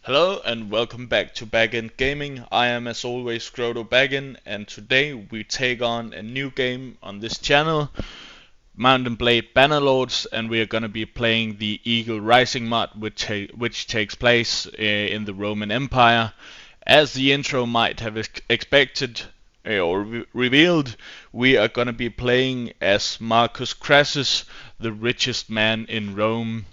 Hello and welcome back to Backend Gaming. I am as always Scroto Baggin, and today we take on a new game on this channel, Mountain Blade Bannerlords, and we are gonna be playing the Eagle Rising mod, which takes place in the Roman Empire. As the intro might have expected or revealed, we are gonna be playing as Marcus Crassus, the richest man in Rome.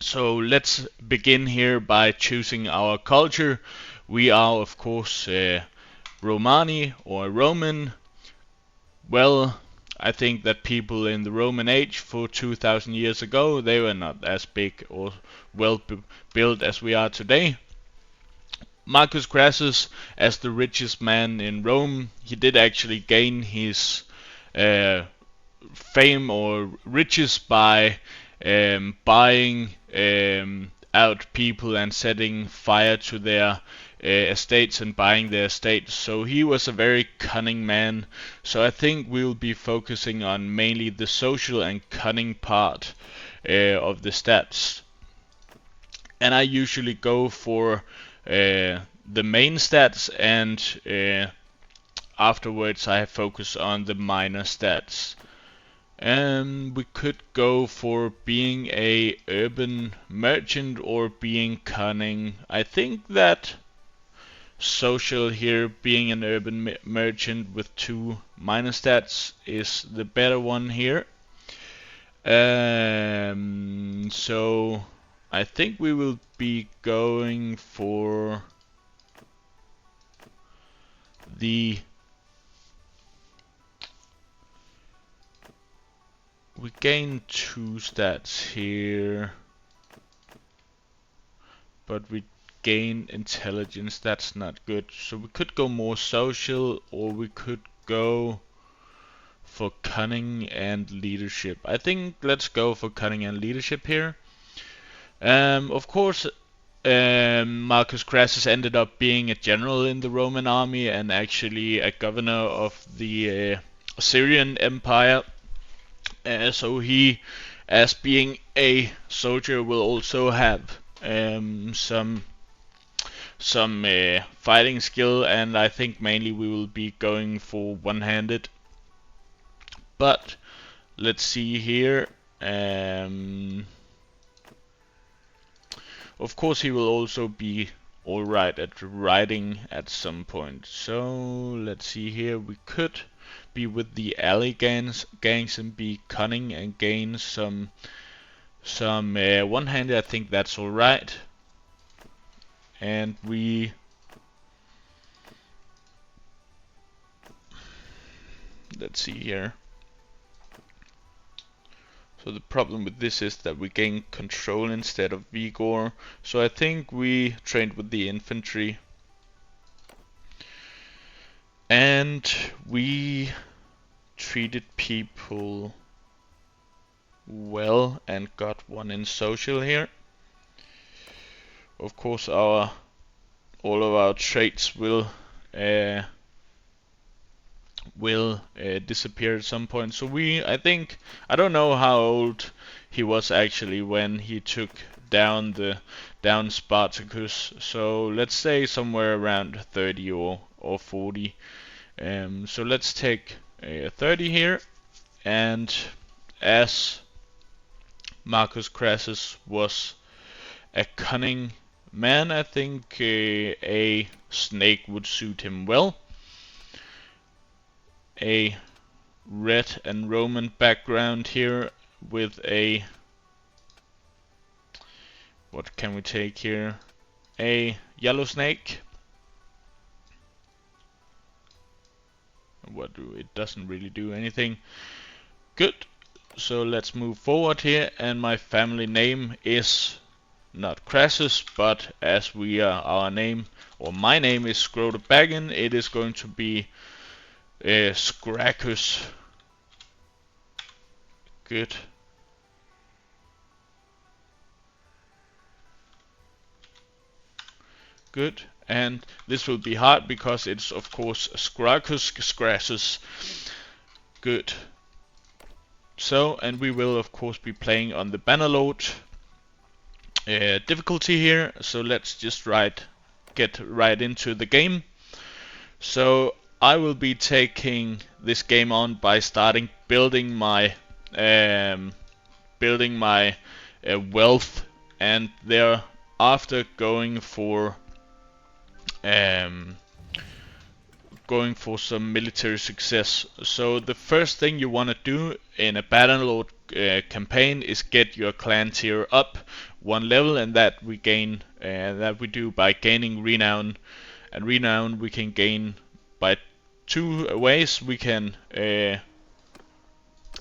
So let's begin here by choosing our culture. We are, of course, Romani or Roman. Well, I think that people in the Roman age for 2000 years ago, they were not as big or well built as we are today. Marcus Crassus, as the richest man in Rome, he did actually gain his uh, fame or riches by buying out people and setting fire to their estates and buying their estates. So he was a very cunning man. So I think we'll be focusing on mainly the social and cunning part of the stats. And I usually go for the main stats, and afterwards I focus on the minor stats. And we could go for being a urban merchant or being cunning. I think that social here, being an urban merchant with 2 minor stats, is the better one here. So I think we will be going for the we gain 2 stats here, but we gain intelligence. That's not good. So we could go more social, or we could go for cunning and leadership. I think let's go for cunning and leadership here. Of course, Marcus Crassus ended up being a general in the Roman army and actually a governor of the Syrian Empire. So he, as being a soldier, will also have some fighting skill, and I think mainly we will be going for one-handed. But let's see here. Of course, he will also be alright at riding at some point. So let's see here. We could be with the alley gangs and be cunning and gain some one-handed. I think that's alright. And let's see here. So the problem with this is that we gain control instead of vigor. So I think we trained with the infantry. And we treated people well and got 1 in social here. Of course, all of our traits will disappear at some point. So I don't know how old he was actually when he took down Spartacus. So let's say somewhere around 30 or 40. So let's take 30 here, and as Marcus Crassus was a cunning man, I think a snake would suit him well. A red and Roman background here with a, what can we take here? A yellow snake. It doesn't really do anything. Good. So let's move forward here, and my family name is not Crassus, but as our name, or my name is Scroto Baggin, it is going to be Scracus. Good. Good. And this will be hard because it's of course Scracus Crassus. Good. So, and we will of course be playing on the Bannerlord. difficulty here. So let's just get right into the game. So I will be taking this game on by starting building my um, wealth, and thereafter um, going for some military success. So the first thing you want to do in a Bannerlord campaign is get your clan tier up one level, and that we do by gaining renown. And renown we can gain by two ways. We can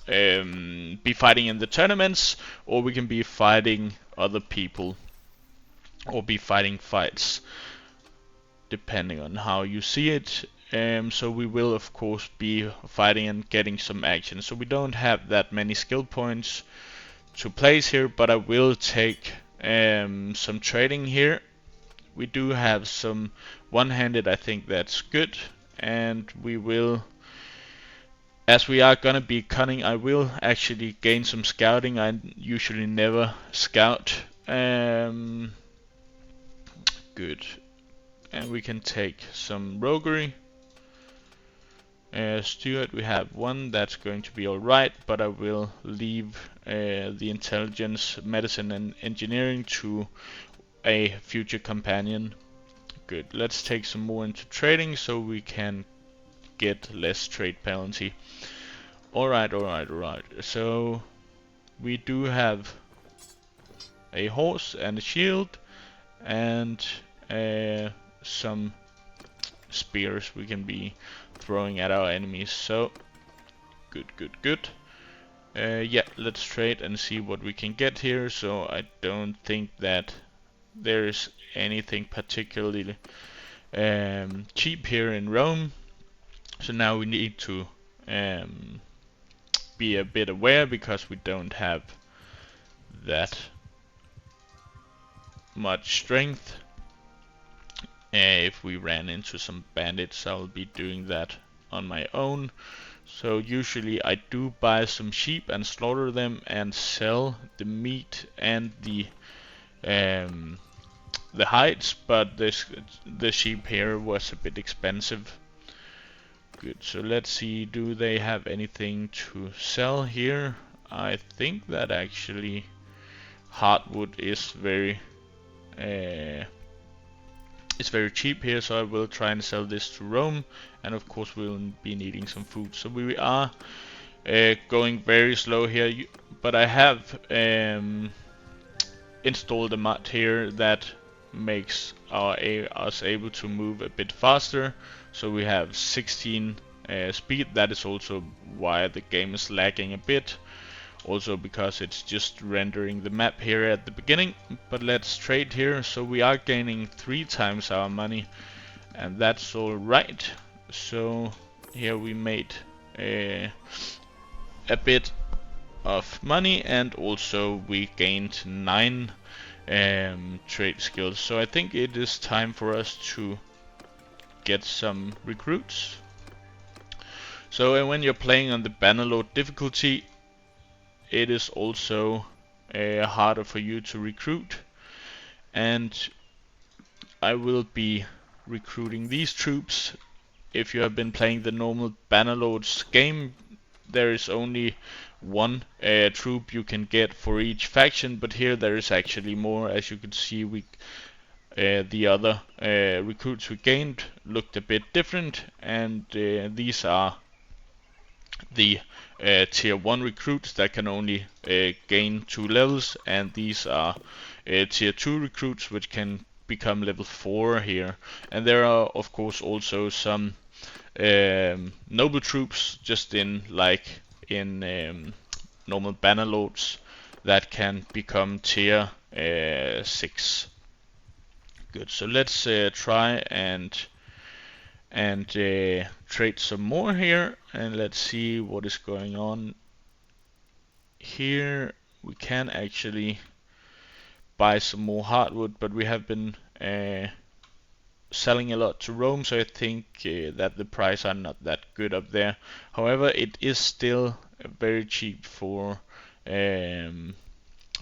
be fighting in the tournaments, or we can be fighting other people, or be fighting fights, depending on how you see it. So we will of course be fighting and getting some action. So we don't have that many skill points to place here, but I will take some trading here. We do have some one-handed, I think that's good, and we will, as we are gonna be cunning, I will actually gain some scouting. I usually never scout. Good. And we can take some roguery. Steward, we have one, that's going to be alright, but I will leave the intelligence, medicine and engineering to a future companion. Good, let's take some more into trading so we can get less trade penalty. Alright. So we do have a horse and a shield and some spears we can be throwing at our enemies. So good. Yeah, let's trade and see what we can get here. So I don't think that there is anything particularly cheap here in Rome. So now we need to be a bit aware, because we don't have that much strength. If we ran into some bandits, I'll be doing that on my own. So usually I do buy some sheep and slaughter them and sell the meat and the hides, but the sheep here was a bit expensive. Good, so let's see, do they have anything to sell here? I think that actually hardwood is very it's very cheap here, so I will try and sell this to Rome, and of course we'll be needing some food. So we are going very slow here, but I have installed a mod here that makes us able to move a bit faster. So we have 16 speed. That is also why the game is lagging a bit. Also because it's just rendering the map here at the beginning. But let's trade here. So we are gaining 3 times our money, and that's alright. So here we made a bit of money, and also we gained 9 trade skills. So I think it is time for us to get some recruits. So when you're playing on the Bannerlord difficulty, it is also harder for you to recruit, and I will be recruiting these troops. If you have been playing the normal Bannerlords game, there is only one troop you can get for each faction, but here there is actually more. As you can see, the other recruits we gained looked a bit different, and these are the tier 1 recruits that can only gain 2 levels, and these are tier 2 recruits which can become level 4 here. And there are of course also some noble troops just in normal Bannerlords that can become tier 6. Good, so let's try and trade some more here, and let's see what is going on here. We can actually buy some more hardwood, but we have been selling a lot to Rome, so I think that the price are not that good up there. However, it is still very cheap for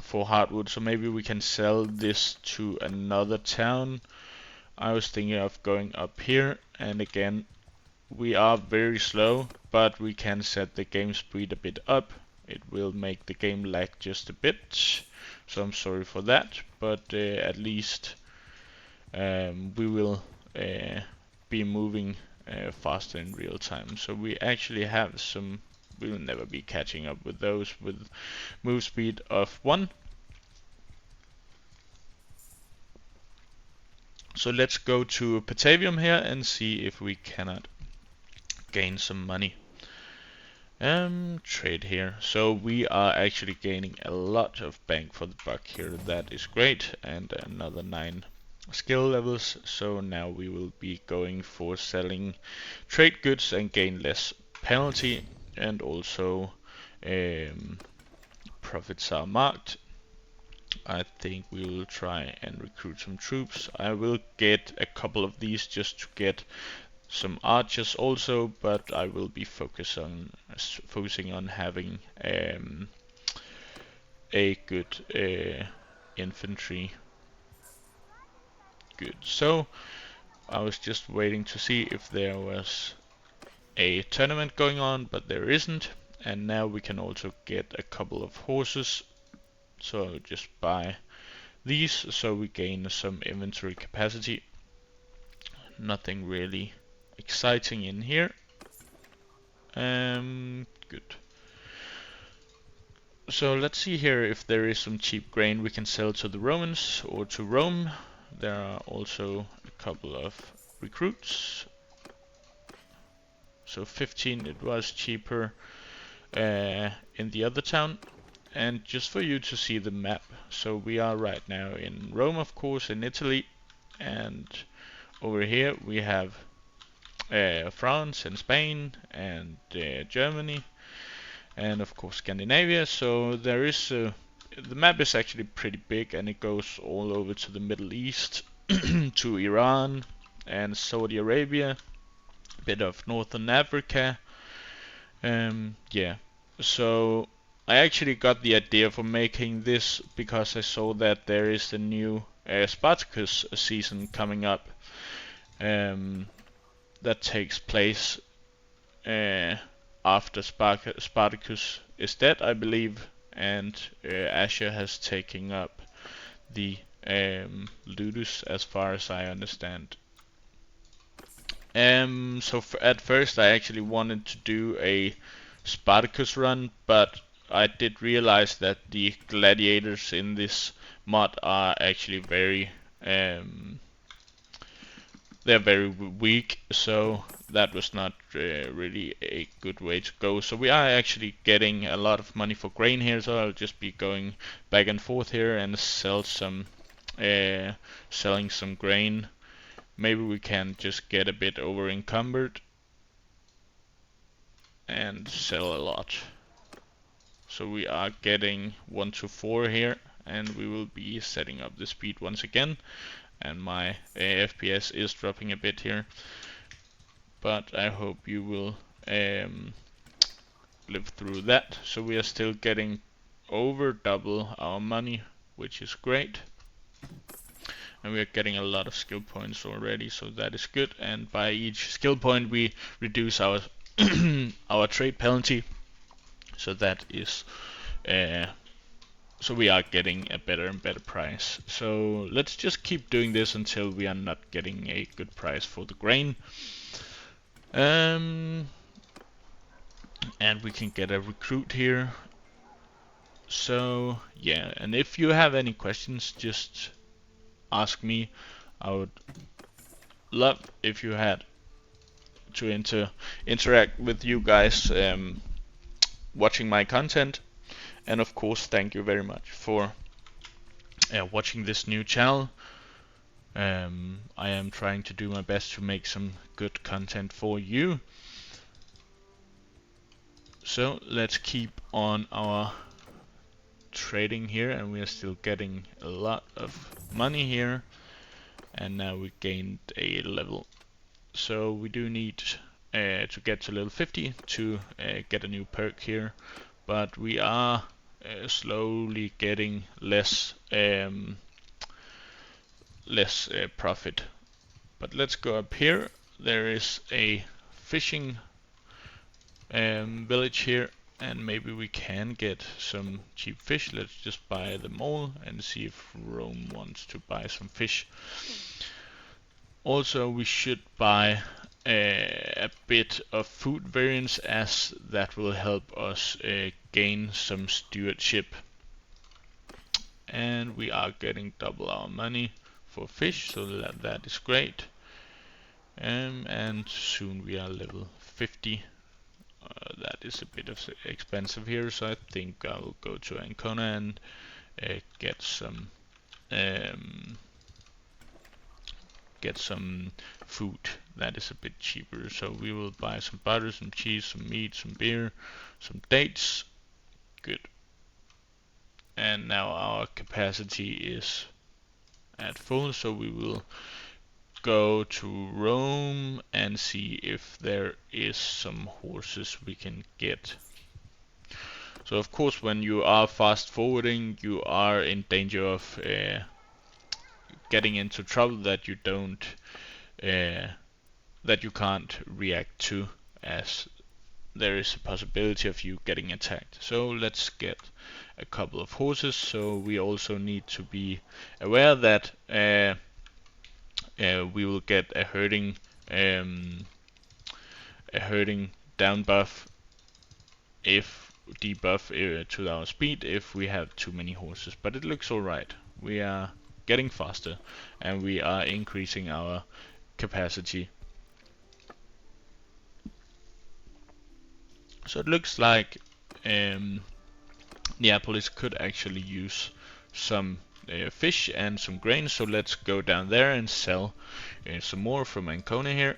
for hardwood, so maybe we can sell this to another town. I was thinking of going up here, and again, we are very slow, but we can set the game speed a bit up. It will make the game lag just a bit, so I'm sorry for that, but at least we will be moving faster in real time. So we actually have some, we will never be catching up with those with move speed of 1. So let's go to Patavium here and see if we cannot gain some money. Trade here. So we are actually gaining a lot of bang for the buck here. That is great. And another 9 skill levels. So now we will be going for selling trade goods and gain less penalty. And also profits are marked. I think we will try and recruit some troops. I will get a couple of these just to get some archers also, but I will be focusing on having a good infantry. Good. So I was just waiting to see if there was a tournament going on, but there isn't. And now we can also get a couple of horses. So I'll just buy these so we gain some inventory capacity. Nothing really exciting in here. Good. So let's see here if there is some cheap grain we can sell to the Romans or to Rome. There are also a couple of recruits. So 15, it was cheaper in the other town. And just for you to see the map, so we are right now in Rome, of course, in Italy, and over here we have France and Spain and Germany, and of course Scandinavia. So there is the map is actually pretty big, and it goes all over to the Middle East, to Iran and Saudi Arabia, a bit of Northern Africa. Yeah, so I actually got the idea for making this because I saw that there is a new Spartacus season coming up that takes place after Spartacus is dead, I believe, and Asher has taken up the Ludus, as far as I understand. So at first I actually wanted to do a Spartacus run, but I did realize that the gladiators in this mod are actually very they're very weak, so that was not really a good way to go. So we are actually getting a lot of money for grain here, so I'll just be going back and forth here and selling some grain. Maybe we can just get a bit over encumbered and sell a lot. So we are getting 1 to 4 here, and we will be setting up the speed once again. And my FPS is dropping a bit here, but I hope you will live through that. So we are still getting over double our money, which is great. And we are getting a lot of skill points already, so that is good. And by each skill point we reduce our our trade penalty, so that is so we are getting a better and better price. So let's just keep doing this until we are not getting a good price for the grain. And we can get a recruit here. So yeah, and if you have any questions, just ask me. I would love if you had to interact with you guys watching my content. And of course, thank you very much for watching this new channel. I am trying to do my best to make some good content for you. So let's keep on our trading here, and we are still getting a lot of money here. And now we gained a level. So we do need to get to level 50 to get a new perk here. But we are slowly getting less profit. But let's go up here. There is a fishing village here, and maybe we can get some cheap fish. Let's just buy them all and see if Rome wants to buy some fish. Also, we should buy a bit of food variance, as that will help us gain some stewardship. And we are getting double our money for fish, so that is great. And soon we are level 50. That is a bit of expensive here, so I think I will go to Ancona and get some food that is a bit cheaper. So we will buy some butter, some cheese, some meat, some beer, some dates. Good. And now our capacity is at full, so we will go to Rome and see if there is some horses we can get. So of course, when you are fast forwarding, you are in danger of getting into trouble that you don't that you can't react to, as there is a possibility of you getting attacked. So let's get a couple of horses. So we also need to be aware that we will get a herding down buff, if debuff to our speed, if we have too many horses. But it looks alright. We are getting faster and we are increasing our capacity. So it looks like Neapolis could actually use some fish and some grain, so let's go down there and sell some more from Ancona here.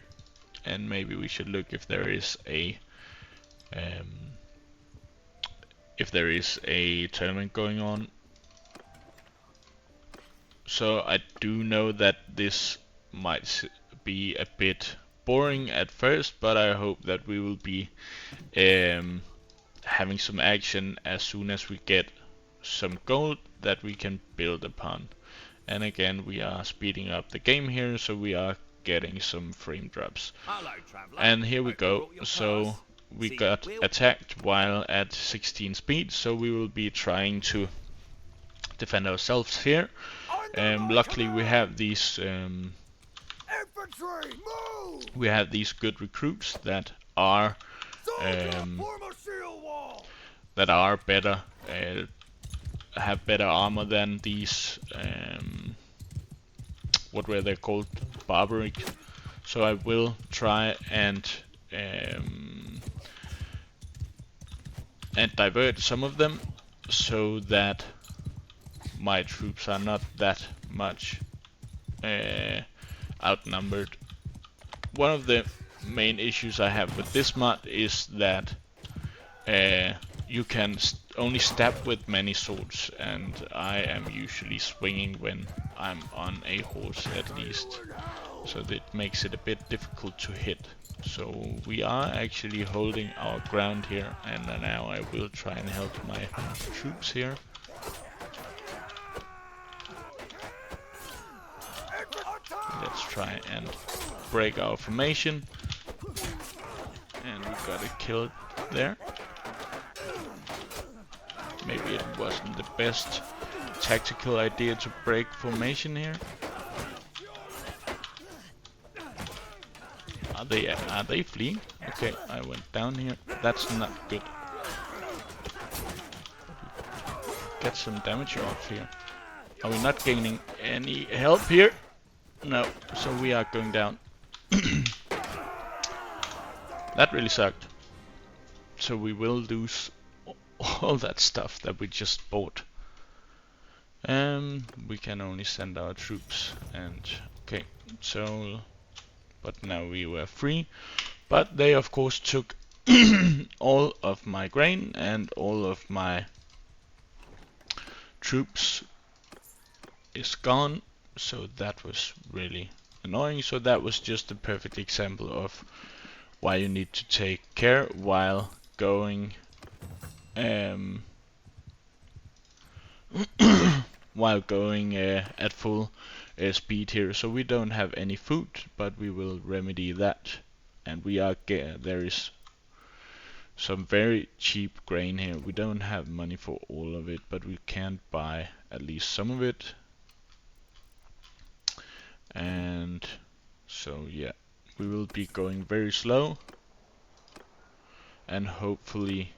And maybe we should look if there is a tournament going on. So I do know that this might be a bit boring at first, but I hope that we will be having some action as soon as we get some gold that we can build upon. And again, we are speeding up the game here, so we are getting some frame drops. Hello, traveler. And here we go. So we got attacked while at 16 speed, so we will be trying to defend ourselves here. Luckily we have these good recruits that are better, have better armor than these what were they called, barbaric. So I will try and divert some of them so that my troops are not that much outnumbered. One of the main issues I have with this mod is that you can only stab with many swords, and I am usually swinging when I'm on a horse at least, so that makes it a bit difficult to hit. So we are actually holding our ground here, and now I will try and help my troops here. Let's try and break our formation, and we got a kill there. Maybe it wasn't the best tactical idea to break formation here. Are they fleeing? Okay, I went down here. That's not good. Get some damage off here. Are we not gaining any help here? No, so we are going down. That really sucked. So we will lose all that stuff that we just bought. We can only send our troops, and okay, so but now we were free. But they of course took all of my grain and all of my troops is gone. So that was really annoying. So that was just a perfect example of why you need to take care while going while going at full speed here. So we don't have any food, but we will remedy that. And we are there is some very cheap grain here. We don't have money for all of it, but we can buy at least some of it. And so yeah, we will be going very slow, and hopefully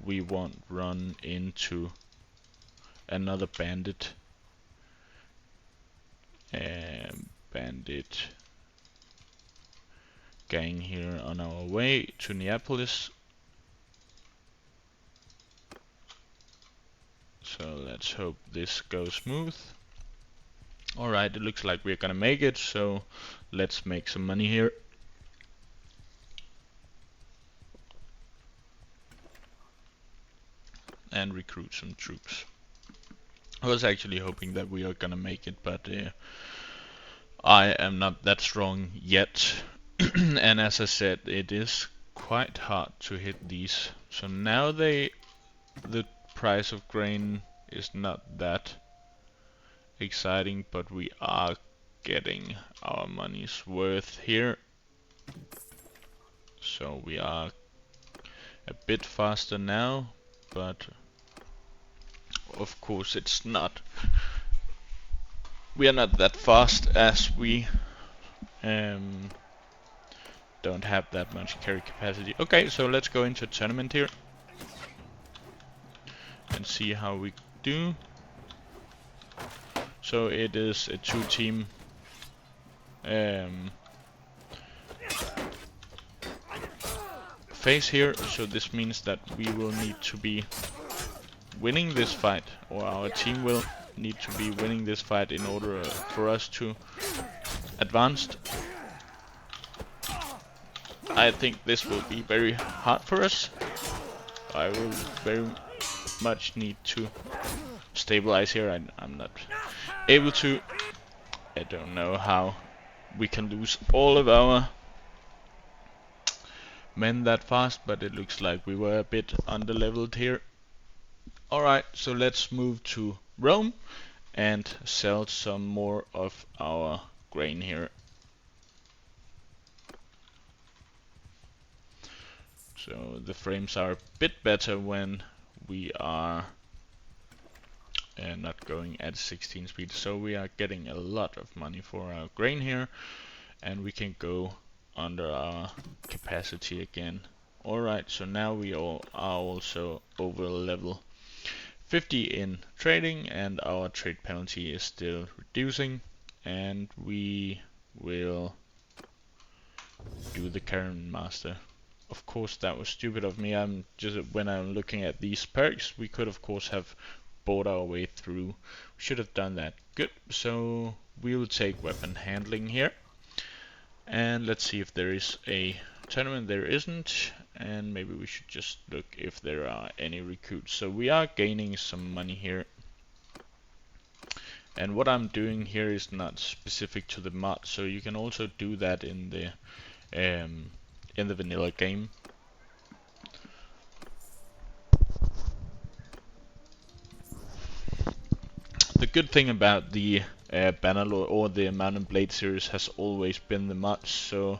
we won't run into another bandit gang here on our way to Neapolis. So let's hope this goes smooth. Alright, it looks like we're gonna make it, so let's make some money here. And recruit some troops. I was actually hoping that we are gonna make it, but I am not that strong yet. And as I said, it is quite hard to hit these. So now the price of grain is not that exciting, but we are getting our money's worth here. So we are a bit faster now, but of course it's not. We are not that fast as we don't have that much carry capacity. Okay, so let's go into a tournament here and see how we do. So it is a 2-team phase here, so this means that we will need to be winning this fight, or our team will need to be winning this fight in order for us to advance. I think this will be very hard for us. I will very much need to stabilize here. I'm not able to. I don't know how we can lose all of our men that fast, but it looks like we were a bit underleveled here. Alright, so let's move to Rome and sell some more of our grain here. So the frames are a bit better when we are not going at 16 speed. So we are getting a lot of money for our grain here, and we can go under our capacity again. Alright, so now we all are also over level 50 in trading, and our trade penalty is still reducing, and we will do the current master. Of course, that was stupid of me. When I'm looking at these perks, we could of course have bought our way through. We should have done that. Good. So we will take weapon handling here, and let's see if there is a tournament. There isn't, and maybe we should just look if there are any recruits. So we are gaining some money here, and what I'm doing here is not specific to the mod, so you can also do that in the vanilla game. The good thing about the Bannerlord or the Mount and Blade series has always been the mods, so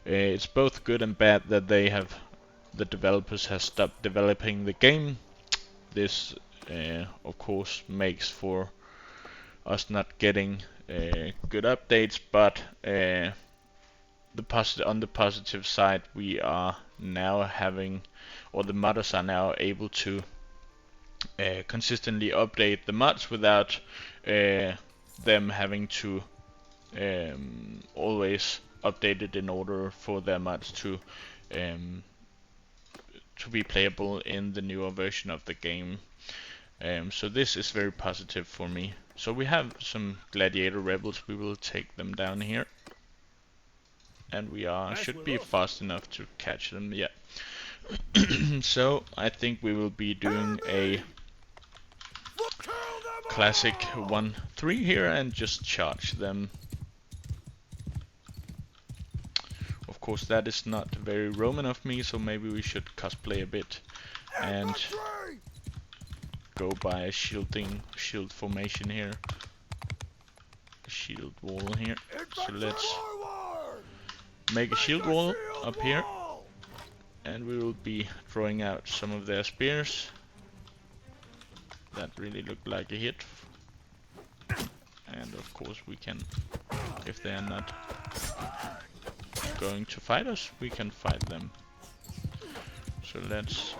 it's both good and bad that the developers have stopped developing the game. This of course makes for us not getting good updates, but on the positive side, we are now having, or the modders are now able to consistently update the mods without them having to always update it in order for their mods to be playable in the newer version of the game. So this is very positive for me. So we have some gladiator rebels. We will take them down here, and we should be fast enough to catch them. Yeah. So I think we will be doing a classic 1-3 here and just charge them. Of course, that is not very Roman of me, so maybe we should cosplay a bit and go by a shield formation here. A shield wall here. So let's make a shield wall up here. And we will be throwing out some of their spears. That really looked like a hit. And of course we can, if they are not going to fight us, we can fight them. So let's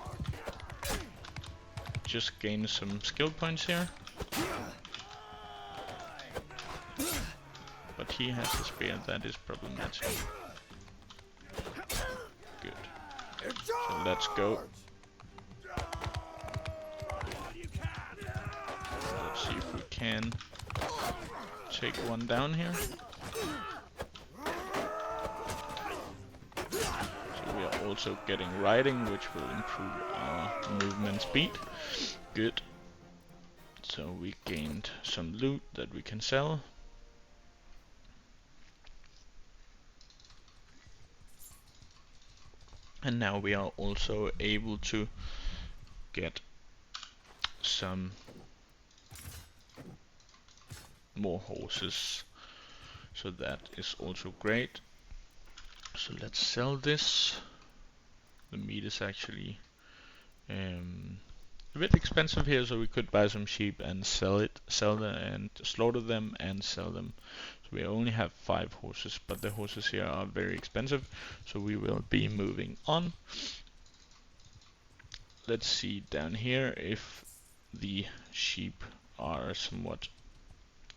just gain some skill points here. But he has a spear, that is problematic. Good. So let's go. Let's see if we can take one down here. So we are also getting riding, which will improve our movement speed. Good. So we gained some loot that we can sell. And now we are also able to get some more horses. So that is also great. So let's sell this. The meat is actually a bit expensive here, so we could buy some sheep and sell them and slaughter them and sell them. So we only have 5 horses, but the horses here are very expensive, so we will be moving on. Let's see down here if the sheep are somewhat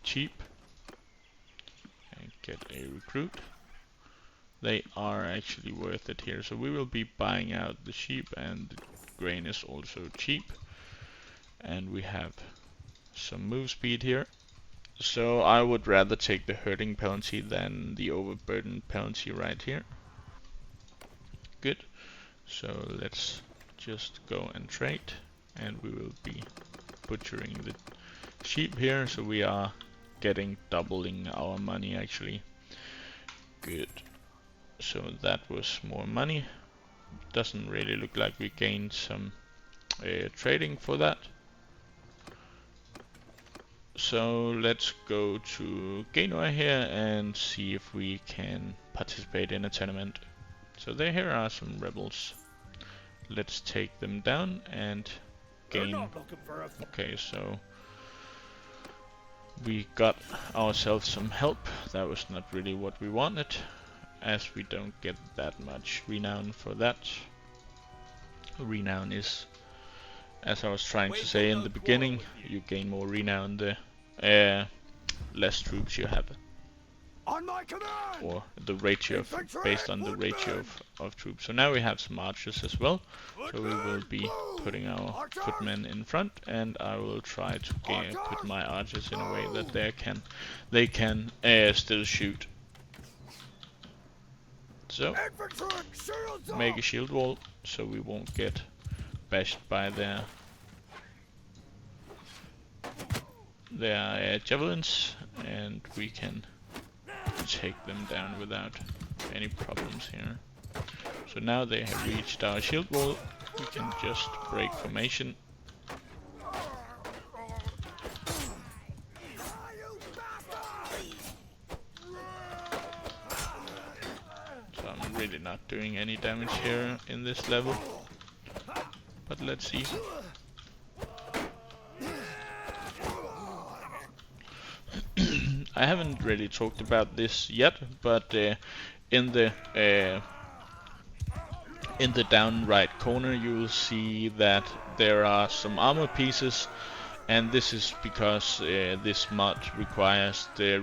cheap. And get a recruit. They are actually worth it here, so we will be buying out the sheep, and the grain is also cheap. And we have some move speed here. So I would rather take the herding penalty than the overburden penalty right here. Good. So let's just go and trade, and we will be butchering the sheep here, so we are doubling our money actually. Good. So that was more money. Doesn't really look like we gained some trading for that. So let's go to Genua here and see if we can participate in a tournament. So here are some rebels. Let's take them down and gain. Okay, so we got ourselves some help. That was not really what we wanted, as we don't get that much renown for that. Renown is, as I was trying to say in the beginning, you gain more renown the less troops you have. On my command! Or the ratio of, based on the ratio of troops. So now we have some archers as well. So we will be putting our footmen in front, and I will try to put my archers in a way that they can still shoot. So make a shield wall so we won't get bashed by their javelins, and we can take them down without any problems here. So now they have reached our shield wall, we can just break formation. So I'm really not doing any damage here in this level, but let's see. I haven't really talked about this yet, but in the down right corner you will see that there are some armor pieces, and this is because this mod requires the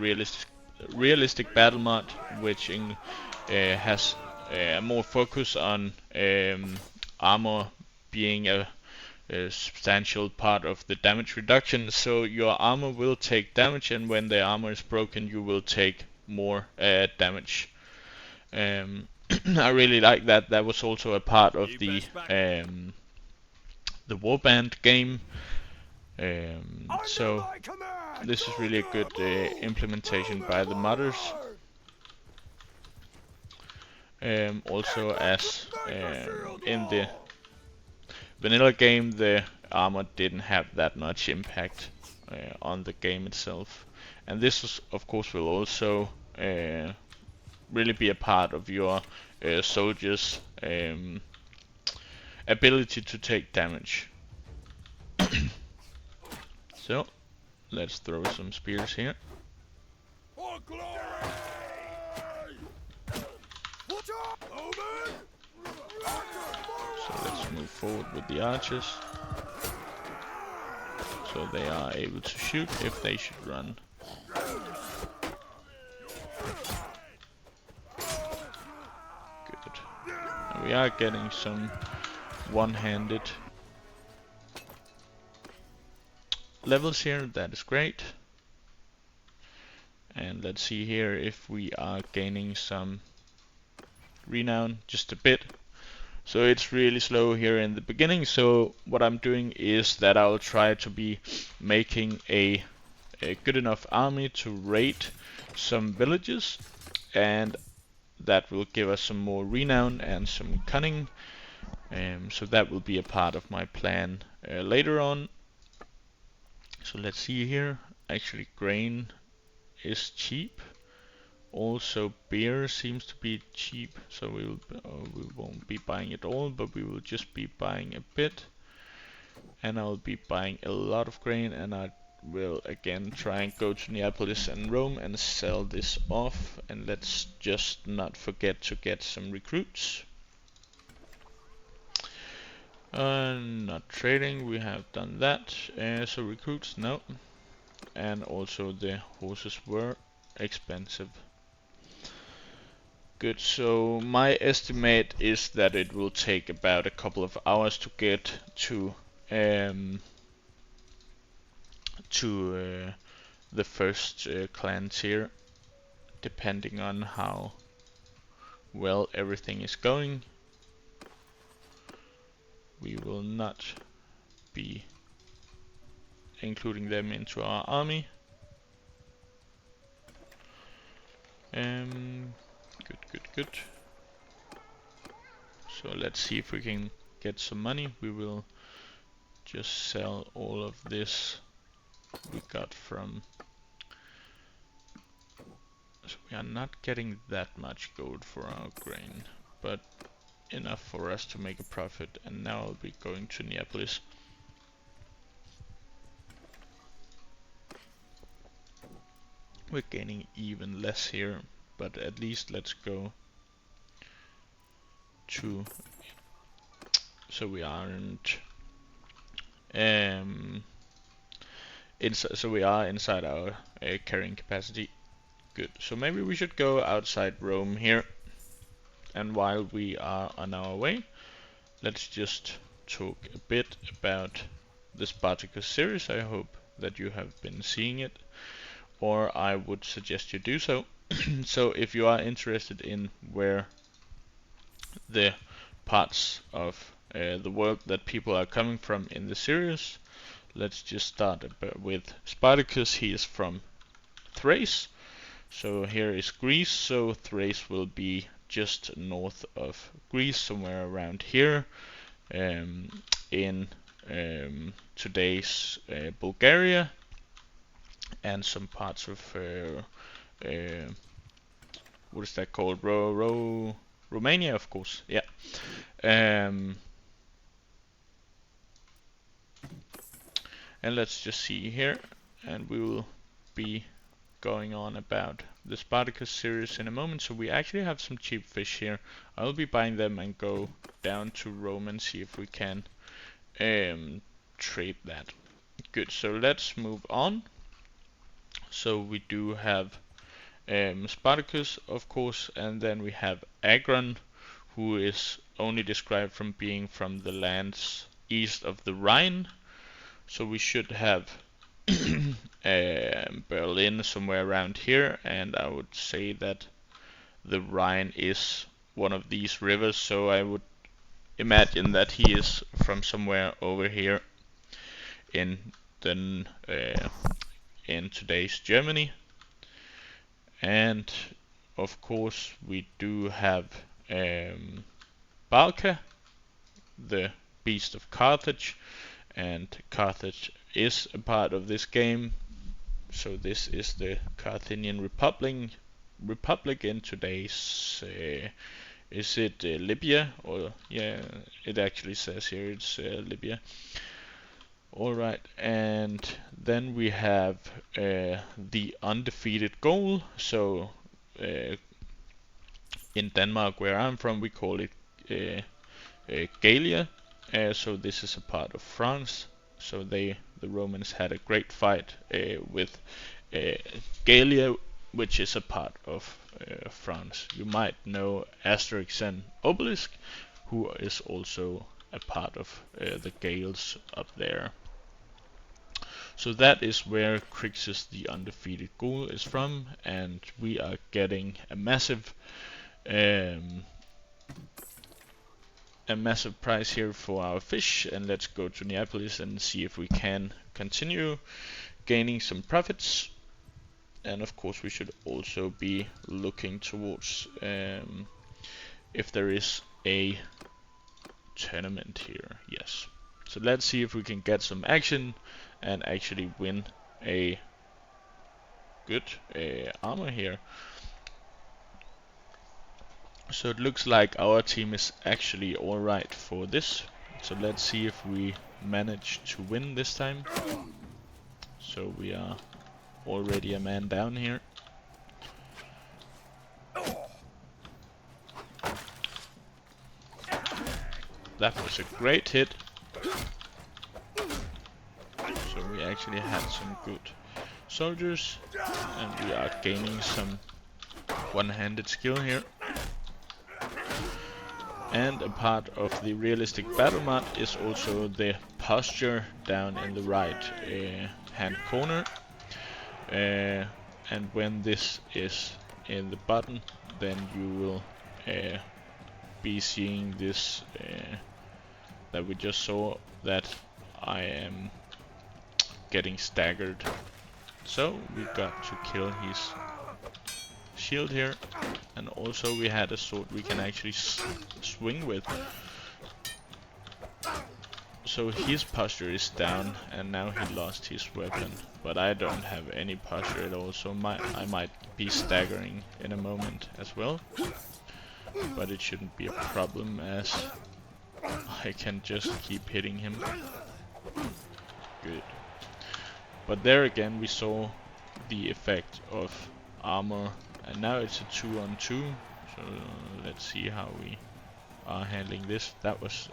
realistic battle mod, which has more focus on armor being a substantial part of the damage reduction. So your armor will take damage, and when the armor is broken you will take more damage. I really like that. That was also a part of the Warband game. So this is really a good implementation by the modders. Also, as in the vanilla game, the armor didn't have that much impact on the game itself. And this is, of course will also really be a part of your soldiers' ability to take damage. So let's throw some spears here. For glory! So let's move forward with the archers, so they are able to shoot if they should run. Good. And we are getting some one-handed levels here, that is great. And let's see here if we are gaining some renown, just a bit. So it's really slow here in the beginning, so what I'm doing is that I'll try to be making a good enough army to raid some villages, and that will give us some more renown and some cunning. So that will be a part of my plan later on. So let's see here. Actually, grain is cheap. Also, beer seems to be cheap, so we won't be buying it all, but we will just be buying a bit. And I will be buying a lot of grain, and I will again try and go to Neapolis and Rome and sell this off. And let's just not forget to get some recruits. Not trading, we have done that. So recruits, no. And also the horses were expensive. Good, so my estimate is that it will take about a couple of hours to get to the first clan tier, depending on how well everything is going. We will not be including them into our army. Good. So let's see if we can get some money. We will just sell all of this we got from. So we are not getting that much gold for our grain, but enough for us to make a profit. And now I'll be going to Neapolis. We're gaining even less here, but at least let's go to. So we aren't. So we are inside our carrying capacity. Good. So maybe we should go outside Rome here. And while we are on our way, let's just talk a bit about the Spartacus series. I hope that you have been seeing it, or I would suggest you do so. So if you are interested in where the parts of the world that people are coming from in the series, let's just start with Spartacus. He is from Thrace. So here is Greece, so Thrace will be just north of Greece, somewhere around here, in today's Bulgaria, and some parts of what is that called? Romania, of course. Yeah. And let's just see here, and we will be going on about the Spartacus series in a moment. So we actually have some cheap fish here. I'll be buying them and go down to Rome and see if we can trade that. Good, so let's move on. So we do have Spartacus, of course, and then we have Agron, who is only described from being from the lands east of the Rhine. So we should have Berlin somewhere around here, and I would say that the Rhine is one of these rivers, so I would imagine that he is from somewhere over here in the in today's Germany. And of course we do have Barca, the beast of Carthage, and Carthage is a part of this game. So this is the Carthaginian Republic in today's is it Libya, or yeah, it actually says here it's Libya. Alright, and then we have the undefeated goal. So in Denmark, where I'm from, we call it Gallia. So this is a part of France. So the Romans had a great fight with Gallia, which is a part of France. You might know Asterix and Obelix, who is also a part of the Gales up there. So that is where Crixus the undefeated Gaul is from, and we are getting a massive price here for our fish. And let's go to Neapolis and see if we can continue gaining some profits. And of course we should also be looking towards if there is a tournament here. Yes. So let's see if we can get some action and actually win a good armor here. So it looks like our team is actually alright for this. So let's see if we manage to win this time. So we are already a man down here. That was a great hit. So we actually had some good soldiers, and we are gaining some one-handed skill here. And a part of the realistic battle mod is also the posture down in the right hand corner. And when this is in the button, then you will be seeing this that we just saw, that I am getting staggered. So we got to kill his shield here, and also we had a sword we can actually swing with. So his posture is down, and now he lost his weapon, but I don't have any posture at all, so I might be staggering in a moment as well. But it shouldn't be a problem, as I can just keep hitting him. Good. But there again we saw the effect of armor, and now it's a 2-on-2. So let's see how we are handling this. That was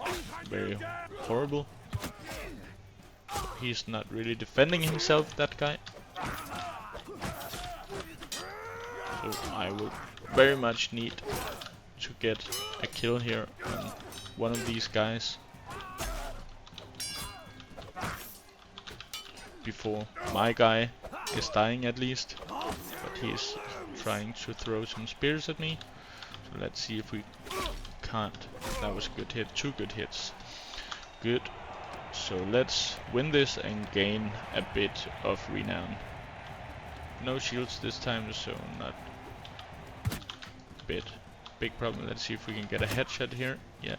very horrible. He's not really defending himself, that guy. So I will very much need to get a kill here on one of these guys before my guy is dying, at least. But he's trying to throw some spears at me. So let's see if we can't. That was a good hit. 2 good hits. Good. So let's win this and gain a bit of renown. No shields this time, so not big problem. Let's see if we can get a headshot here. Yeah.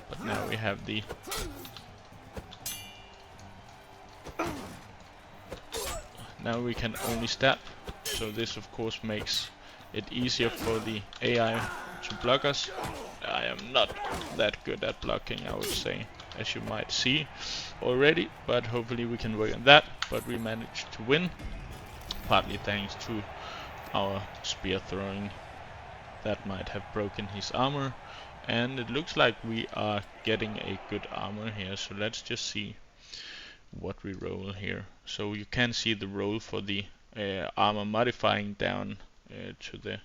But now we have the now we can only stab. So this of course makes it easier for the AI to block us. I am not that good at blocking, I would say, as you might see already, but hopefully we can work on that. But we managed to win, partly thanks to our spear throwing. That might have broken his armor, and it looks like we are getting a good armor here. So let's just see what we roll here. So you can see the roll for the armor modifying down to the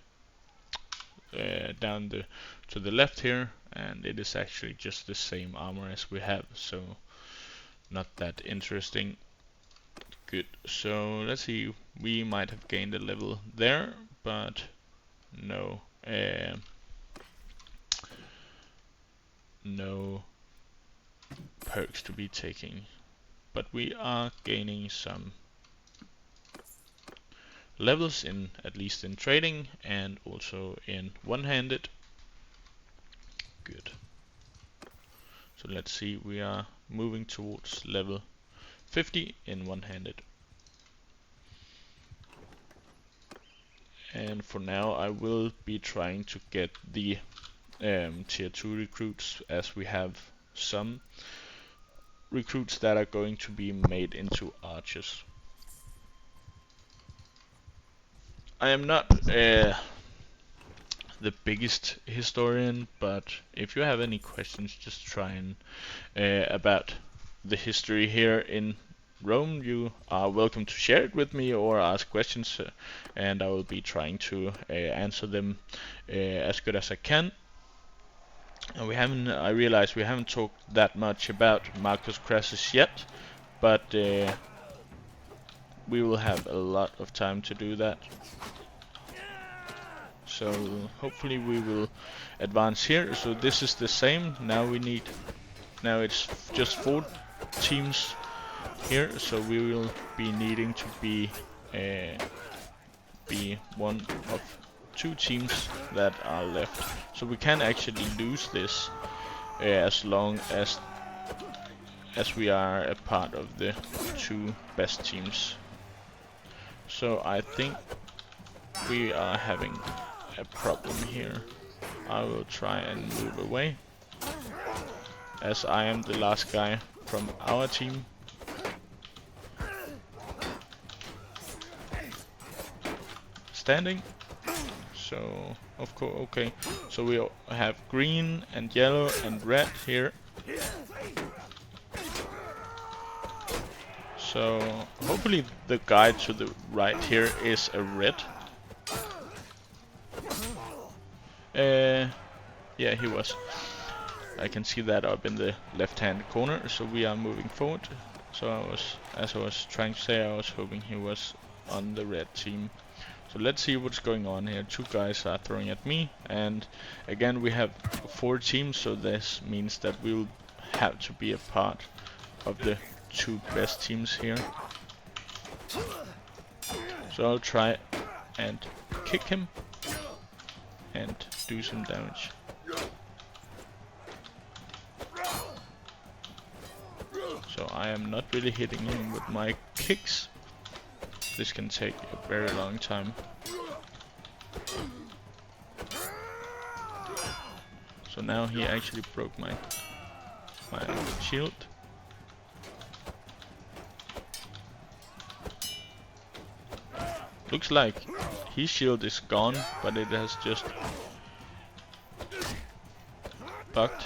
left here, and it is actually just the same armor as we have, so not that interesting. Good. So let's see, we might have gained a level there, but no no perks to be taking. But we are gaining some levels, in at least in trading and also in one-handed. Good. So let's see, we are moving towards level 50 in one-handed. And for now I will be trying to get the tier 2 recruits, as we have some recruits that are going to be made into archers. I am not the biggest historian, but if you have any questions, just try and about the history here in Rome, you are welcome to share it with me or ask questions, and I will be trying to answer them as good as I can. And I realize we haven't talked that much about Marcus Crassus yet, but we will have a lot of time to do that. So hopefully we will advance here. So this is the same. Now it's just 4 teams here, so we will be needing to be one of 2 teams that are left. So we can actually lose this as long as we are a part of the 2 best teams. So I think we are having a problem here. I will try and move away, as I am the last guy from our team. Standing. So of course, okay. So we have green and yellow and red here. So hopefully the guy to the right here is a red. Yeah, he was. I can see that up in the left-hand corner. So we are moving forward. So as I was trying to say, I was hoping he was on the red team. So let's see what's going on here. 2 guys are throwing at me, and again we have 4 teams, so this means that we will have to be a part of the 2 best teams here. So I'll try and kick him and do some damage. So I am not really hitting him with my kicks. This can take a very long time. So now he actually broke my shield. Looks like his shield is gone, but it has just bugged.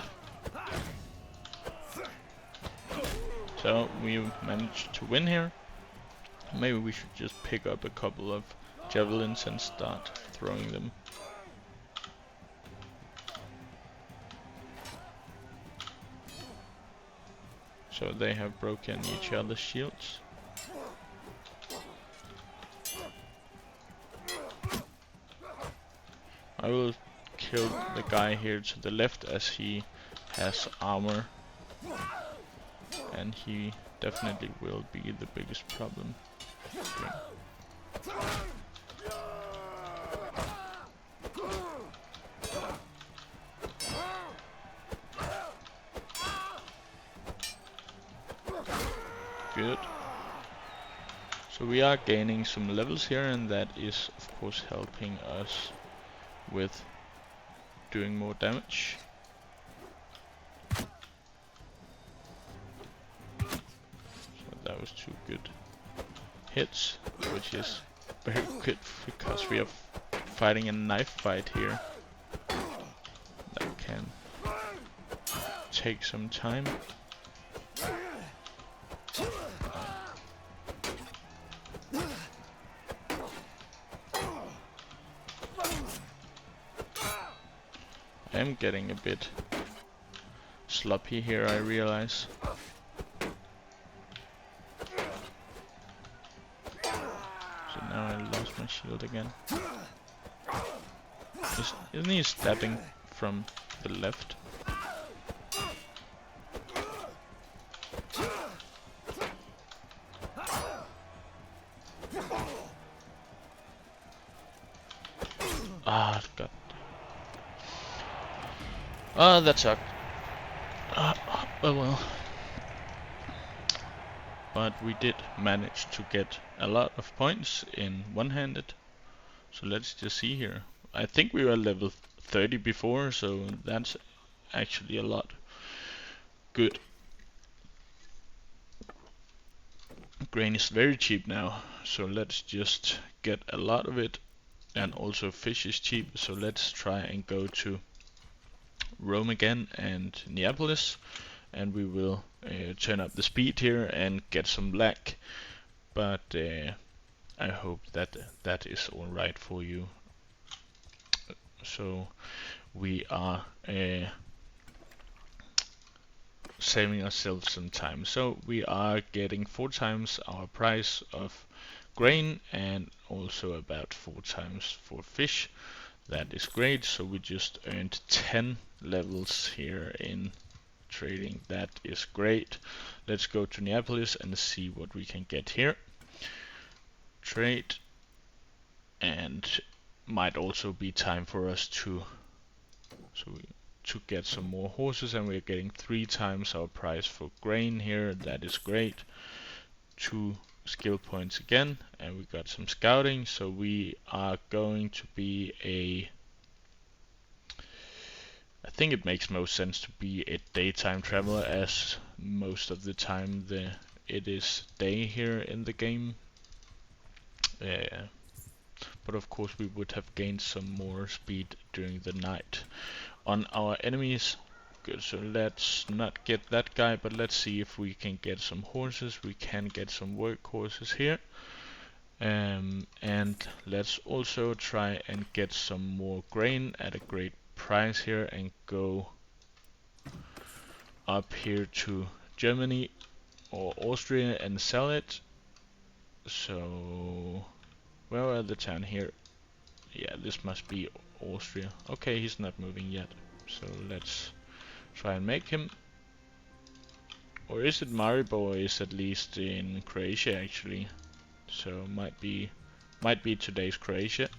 So we managed to win here. Maybe we should just pick up a couple of javelins and start throwing them. So they have broken each other's shields. I will kill the guy here to the left, as he has armor, and he definitely will be the biggest problem. Good. So we are gaining some levels here, and that is of course helping us with doing more damage. So that was 2 good hits, which is very good because we are fighting a knife fight here. That can take some time. I am getting a bit sloppy here, I realize. So now I lost my shield again. Isn't he stabbing from the left? Ah, God. Ah, that sucked. Well. But we did manage to get a lot of points in one-handed. So let's just see here. I think we were level 30 before, so that's actually a lot. Good. Grain is very cheap now, so let's just get a lot of it. And also fish is cheap, so let's try and go to Rome again and Neapolis. And we will turn up the speed here and get some lag. But I hope that that is alright for you. So we are saving ourselves some time. So we are getting 4 times our price of grain and also about 4 times for fish. That is great. So we just earned 10 levels here in trading. That is great. Let's go to Neapolis and see what we can get here. Trade, and might also be time for us to get some more horses, and we're getting 3 times our price for grain here. That is great. 2 skill points again, and we got some scouting, so we are going to be I think it makes most sense to be a daytime traveler, as most of the time it is day here in the game. But of course we would have gained some more speed during the night. On our enemies, good, so let's not get that guy, but let's see if we can get some horses. We can get some work horses here. And let's also try and get some more grain at a great price here and go up here to Germany or Austria and sell it. So where are the town here? Yeah, this must be Austria. Okay, he's not moving yet, so let's try and make him. Or is it Maribor is at least in Croatia actually, so might be today's Croatia.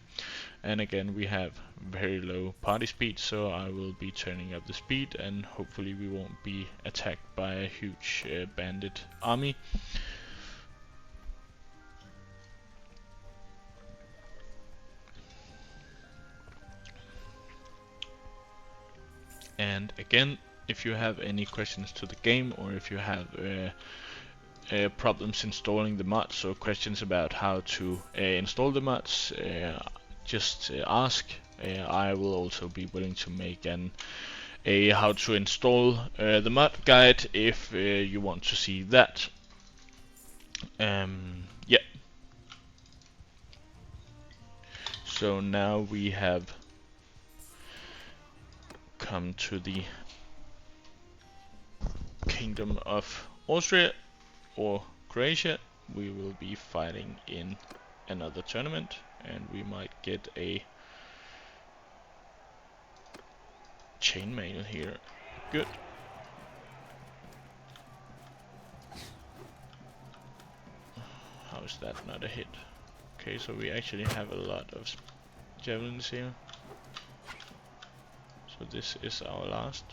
And again we have very low party speed, so I will be turning up the speed and hopefully we won't be attacked by a huge bandit army. And again, if you have any questions to the game, or if you have problems installing the mods, or questions about how to install the mods, just ask. I will also be willing to make a how to install the mod guide if you want to see that. Yeah. So now we have come to the Kingdom of Austria or Croatia. We will be fighting in another tournament, and we might get a chainmail here. Good. How is that not a hit? Okay, so we actually have a lot of javelins here. So this is our last.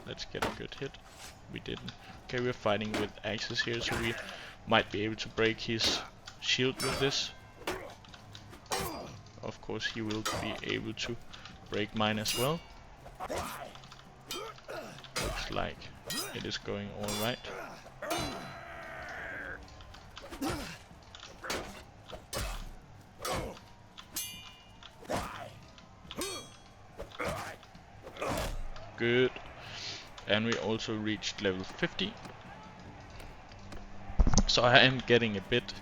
Let's get a good hit. We didn't. Okay, we're fighting with axes here, so we might be able to break his shield with this. Of course, he will be able to break mine as well. Looks like it is going all right. Good. And we also reached level 50. So I am getting a bit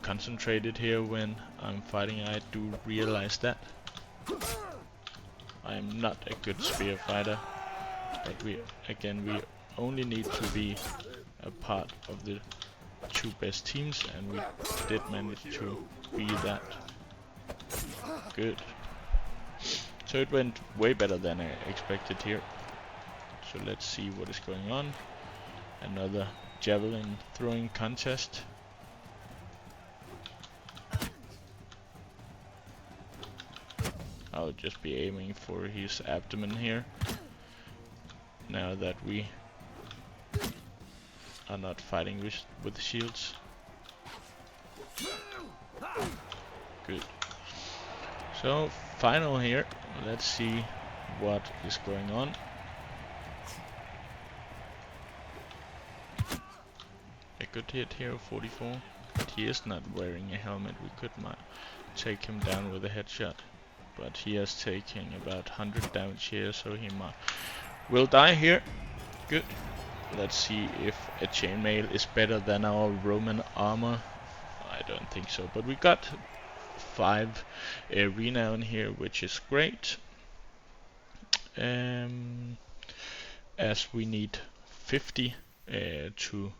concentrated here when I'm fighting. I do realize that. I am not a good spear fighter, but we only need to be a part of the 2 best teams, and we did manage to be that. Good. So it went way better than I expected here. So let's see what is going on. Another javelin throwing contest. I'll just be aiming for his abdomen here. now that we are not fighting with the shields. Good. So, final here. Let's see what is going on. A good hit here, 44. But he is not wearing a helmet. We could take him down with a headshot. But he is taking about 100 damage here, so he will die here. Good. Let's see if a chainmail is better than our Roman armor. I don't think so, but we got 5 renown here, which is great. As we need 50 to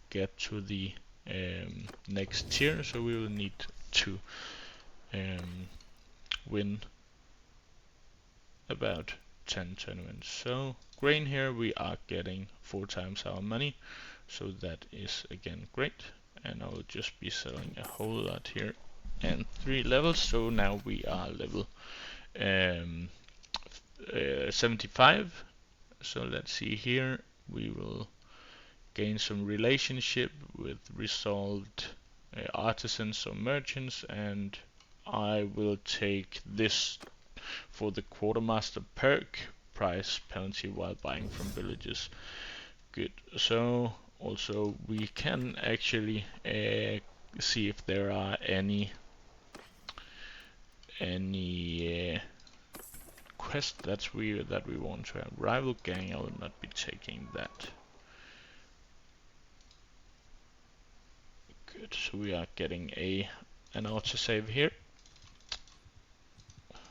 get to the next tier, so we will need to win about 10 tournaments. So grain here we are getting 4 times our money, so that is again great. And I will just be selling a whole lot here and 3 levels, so now we are level 75. So let's see here, we will gain some relationship with resolved artisans or merchants, and I will take this for the quartermaster perk, price penalty while buying from villages. Good. So also we can actually see if there are any quest that we want to have. Rival gang, I will not be taking that. Good. So we are getting an autosave here.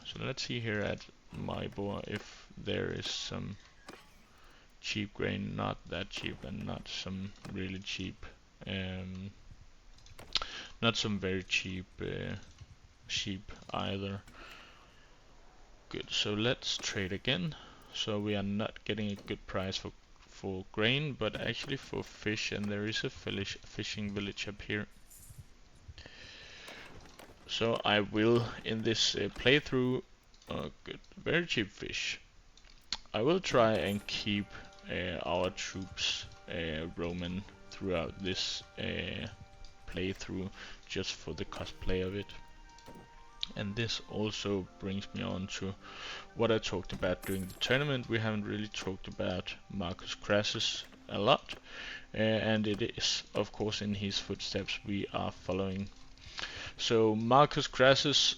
So let's see here at Maibor if there is some cheap grain, not that cheap and not some really cheap, not some very cheap sheep either. Good, so let's trade again. So we are not getting a good price for grain, but actually for fish, and there is a fishing village up here. So I will, in this playthrough, good, very cheap fish. I will try and keep our troops Roman throughout this playthrough, just for the cosplay of it. And this also brings me on to what I talked about during the tournament. We haven't really talked about Marcus Crassus a lot, and it is of course in his footsteps we are following. So Marcus Crassus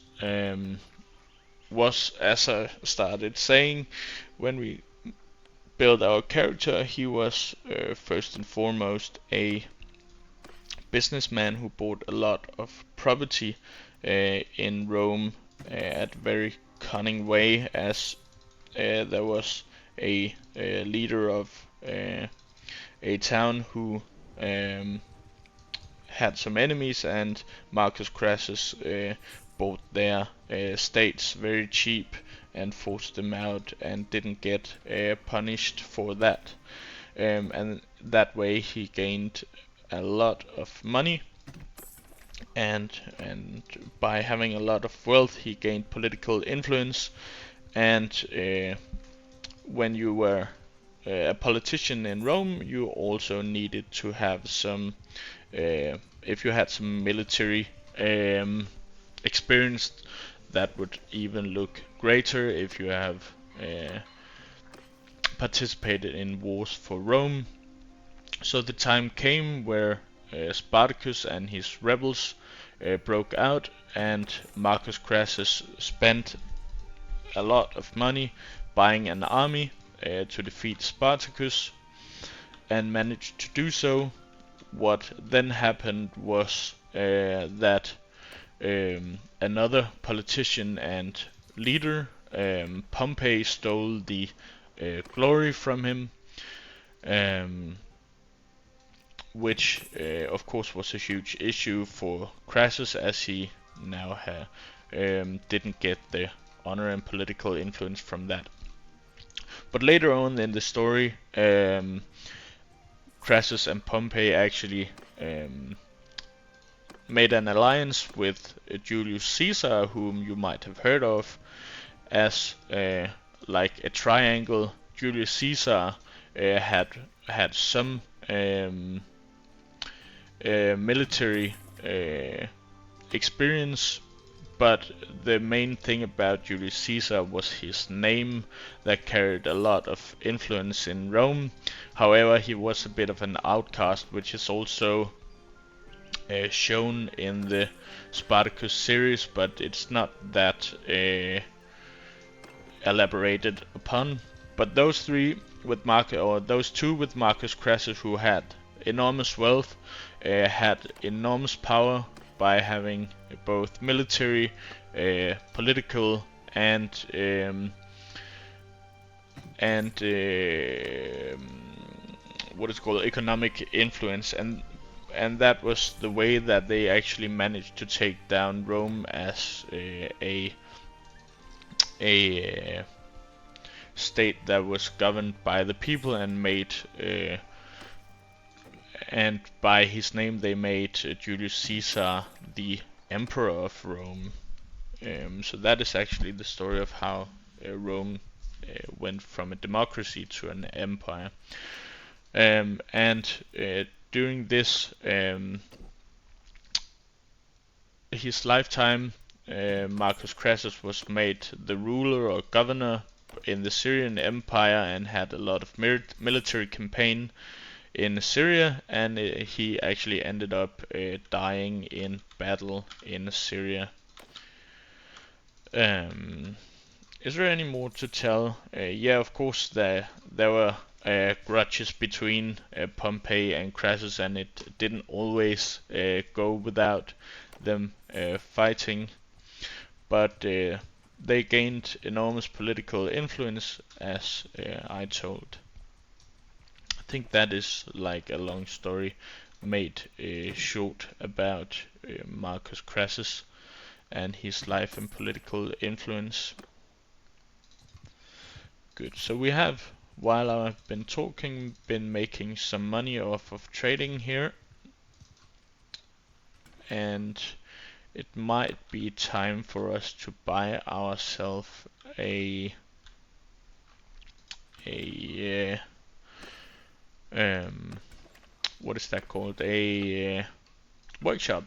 was, as I started saying, when we built our character, he was first and foremost a businessman who bought a lot of property in Rome at very cunning way, as there was a leader of a town who had some enemies, and Marcus Crassus bought their states very cheap and forced them out and didn't get punished for that. And that way he gained a lot of money, and by having a lot of wealth he gained political influence. And when you were a politician in Rome, you also needed to have some if you had some military experience, that would even look greater if you have participated in wars for Rome. So the time came where Spartacus and his rebels broke out, and Marcus Crassus spent a lot of money buying an army to defeat Spartacus, and managed to do so. What then happened was that another politician and leader, Pompey, stole the glory from him, which of course was a huge issue for Crassus, as he now didn't get the honor and political influence from that. But later on in the story, Crassus and Pompey actually made an alliance with Julius Caesar, whom you might have heard of as like a triangle. Julius Caesar had some military experience, but the main thing about Julius Caesar was his name that carried a lot of influence in Rome. However, he was a bit of an outcast, which is also shown in the Spartacus series, but it's not that elaborated upon. But those those two with Marcus Crassus, who had enormous wealth, had enormous power by having both military, political, and what is called economic influence, and that was the way that they actually managed to take down Rome as a state that was governed by the people and made and by his name they made Julius Caesar the Emperor of Rome. So that is actually the story of how Rome went from a democracy to an empire. And during this his lifetime, Marcus Crassus was made the ruler or governor in the Syrian Empire and had a lot of military campaign in Syria, and he actually ended up dying in battle in Syria. Is there any more to tell? Yeah, of course there were grudges between Pompey and Crassus, and it didn't always go without them fighting, but they gained enormous political influence, as I told. I think that is like a long story made short about Marcus Crassus and his life and political influence. Good. So we have, while I've been talking, been making some money off of trading here, and it might be time for us to buy ourselves a what is that called? A workshop.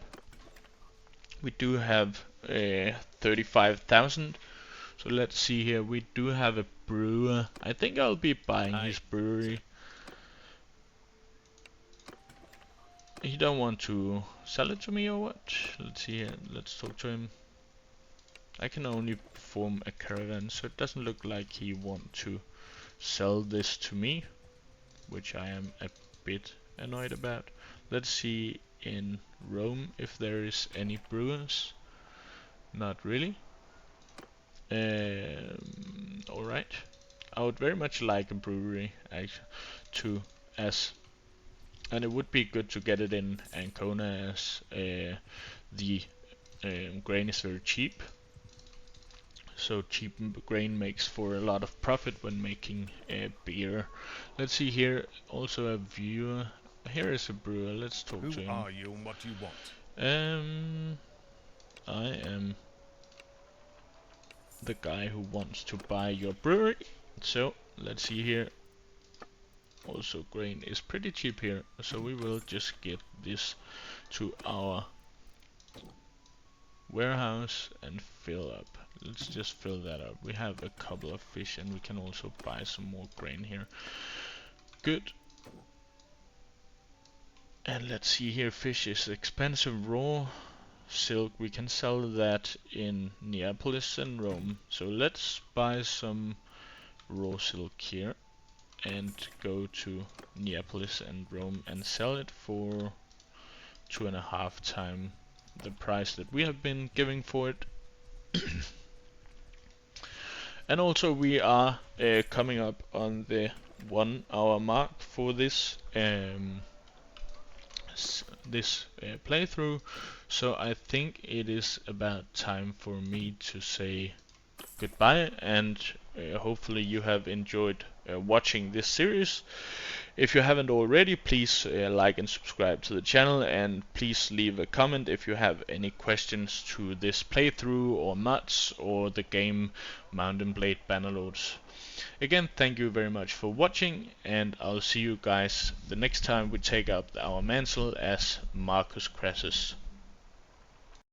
We do have 35,000. So let's see here. We do have a brewer. I think I'll be buying his brewery. He don't want to sell it to me or what? Let's see here. Let's talk to him. I can only form a caravan, so it doesn't look like he want to sell this to me, which I am a bit annoyed about. Let's see in Rome if there is any brewers. Not really. Alright. I would very much like a brewery actually, and it would be good to get it in Ancona, as the grain is very cheap. So cheap grain makes for a lot of profit when making beer. Let's see here, also a viewer. Here is a brewer. Let's talk to him. Who are you and what do you want? I am the guy who wants to buy your brewery. So let's see here. Also, grain is pretty cheap here, so we will just get this to our warehouse and fill up. Let's just fill that up. We have a couple of fish, and we can also buy some more grain here. Good. And let's see here, fish is expensive. Raw silk, we can sell that in Neapolis and Rome. So let's buy some raw silk here and go to Neapolis and Rome and sell it for 2.5 times the price that we have been giving for it. And also we are coming up on the 1 hour mark for this playthrough, so I think it is about time for me to say goodbye and hopefully you have enjoyed watching this series. If you haven't already, please like and subscribe to the channel, and please leave a comment if you have any questions to this playthrough or mods or the game Mount and Blade Bannerlords. Again, thank you very much for watching, and I'll see you guys the next time we take up our mantle as Marcus Crassus.